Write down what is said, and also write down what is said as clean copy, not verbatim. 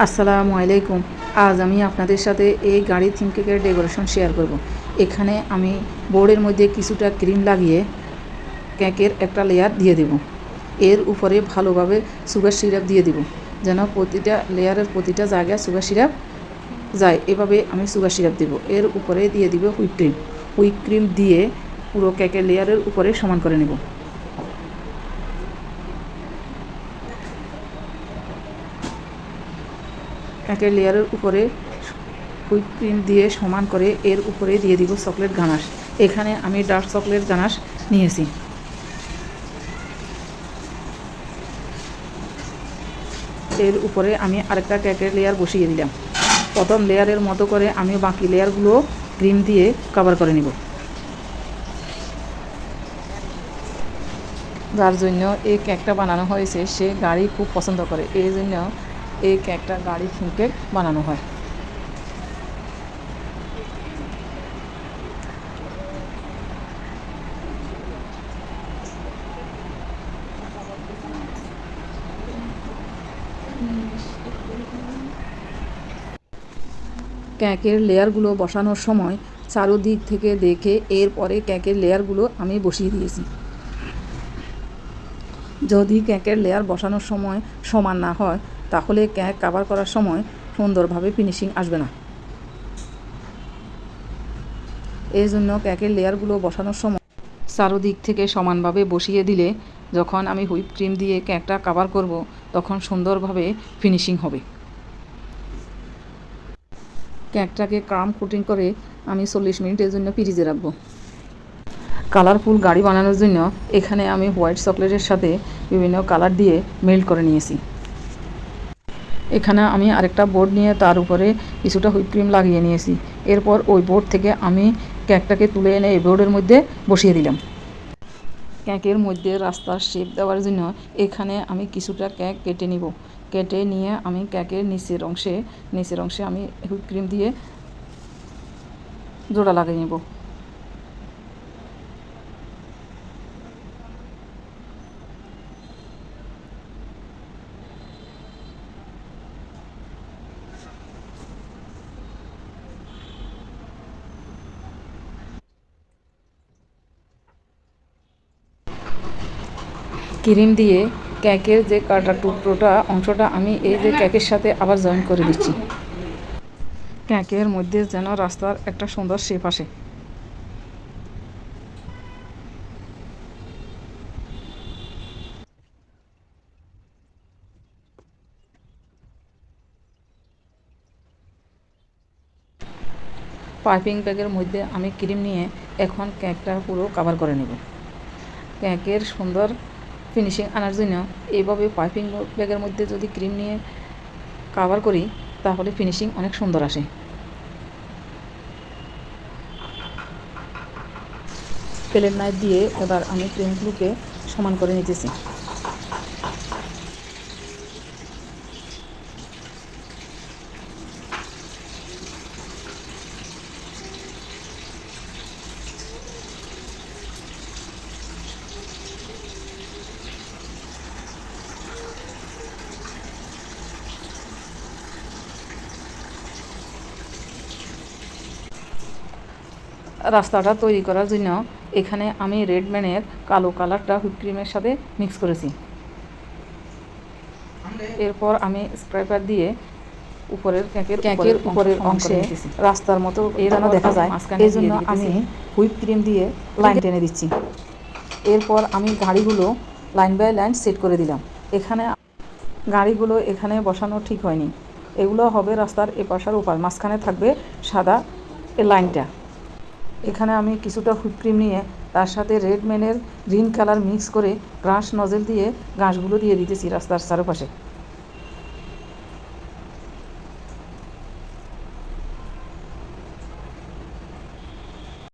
আসসালামু আলাইকুম। আজ আমি আপনাদের সাথে এই গাড়ির থিম কেকের ডেকোরেশন শেয়ার করব। এখানে আমি বোর্ডের মধ্যে কিছুটা ক্রিম লাগিয়ে কেকের একটা লেয়ার দিয়ে দেব। এর উপরে ভালোভাবে সুগার সিরাপ দিয়ে দেব, যেন প্রতিটা লেয়ারের প্রতিটা জায়গায় সুগার সিরাপ যায়। এভাবে আমি সুগার সিরাপ দেব। এর উপরে দিয়ে দিব হুইপ ক্রিম। হুইপ ক্রিম দিয়ে পুরো কেকের লেয়ারের উপরে সমান করে নেব। কেকের লেয়ারের উপরে হুইপ ক্রিম দিয়ে সমান করে এর উপরে দিয়ে দিব চকলেট গানাশ। এখানে আমি ডার্ক চকলেট গানাশ নিয়েছি। এর উপরে আমি আরেকটা কেকের লেয়ার বসিয়ে দিলাম। প্রথম লেয়ারের মতো করে আমি বাকি লেয়ারগুলো ক্রিম দিয়ে কভার করে নিব। যার জন্য এই কেকটা বানানো হয়েছে সে গাড়ি খুব পছন্দ করে, এই জন্য এই কেকটা গাড়ি থিম কেক বানানো হয়। কেকের লেয়ারগুলো বসানোর সময় চারোদিক থেকে দেখে এরপরে কেকের লেয়ারগুলো আমি বসিয়ে দিয়েছি। যদি কেকের লেয়ার বসানোর সময় সমান না হয় তাহলে কেক কভার করার সময় সুন্দরভাবে ফিনিশিং আসবে না। এই জন্য কেকের লেয়ারগুলো বসানোর সময় চারোদিক থেকে সমানভাবে বসিয়ে দিলে যখন আমি হুইপ ক্রিম দিয়ে কেকটা কভার করব তখন সুন্দরভাবে ফিনিশিং হবে। কেকটাকে ক্রাম কোটিং করে আমি 40 মিনিটের জন্য ফ্রিজে রাখবো। কালারফুল গাড়ি বানানোর জন্য এখানে আমি হোয়াইট চকলেটের সাথে বিভিন্ন কালার দিয়ে মেল্ট করে নিয়েছি। এখানে আমি আরেকটা বোর্ড নিয়ে তার উপরে কিছুটা হুইপ ক্রিম লাগিয়ে নিয়েছি। এরপর ওই বোর্ড থেকে আমি কেকটাকে তুলে এনে এই বোর্ডের মধ্যে বসিয়ে দিলাম। কেকের মধ্যে রাস্তার শেপ দেওয়ার জন্য এখানে আমি কিছুটা কেক কেটে নিব। কেটে নিয়ে আমি কেকের নিচের অংশে আমি হুইপ ক্রিম দিয়ে জোড়া লাগিয়ে নেব। ক্রিম দিয়ে কেকের যে কাটা টুকরোটা অংশটা আমি এই যে কেকের সাথে আবার জয়েন করে দিচ্ছি। কেকের মধ্যে যেন রাস্তার একটা সুন্দর শেপ আসে। পাইপিং ব্যাগের মধ্যে আমি ক্রিম নিয়ে এখন কেকটা পুরো কভার করে নেব। কেকের সুন্দর ফিনিশিং আনার জন্য এইভাবে পাইপিং ব্যাগের মধ্যে যদি ক্রিম নিয়ে কভার করি তাহলে ফিনিশিং অনেক সুন্দর আসে। প্লেট নাইফ দিয়ে এবার আমি ক্রিমগুলোকে সমান করে নিতেছি। রাস্তাটা তৈরি করার জন্য এখানে আমি রেডম্যানের কালো কালারটা হুইপ ক্রিমের সাথে মিক্স করেছি। এরপর আমি স্ক্র্যাপার দিয়ে উপরের কেকের উপরের অংশে রাস্তার মতো যেন দেখা যায়, এই জন্য আমি হুইপ ক্রিম দিয়ে লাইন টেনে দিচ্ছি। এরপর আমি গাড়িগুলো লাইন বাই লাইন সেট করে দিলাম। এখানে গাড়িগুলো এখানে বসানো ঠিক হয়নি, এগুলো হবে রাস্তার এপাশ আর ওপাশ, মাঝখানে থাকবে সাদা এই লাইনটা। এখানে আমি কিছুটা হুইপ ক্রিম নিয়ে তার সাথে রেডম্যানের গ্রিন কালার মিক্স করে ব্রাশ নজেল দিয়ে ঘাসগুলো দিয়ে দিতেছি রাস্তার চারপাশে।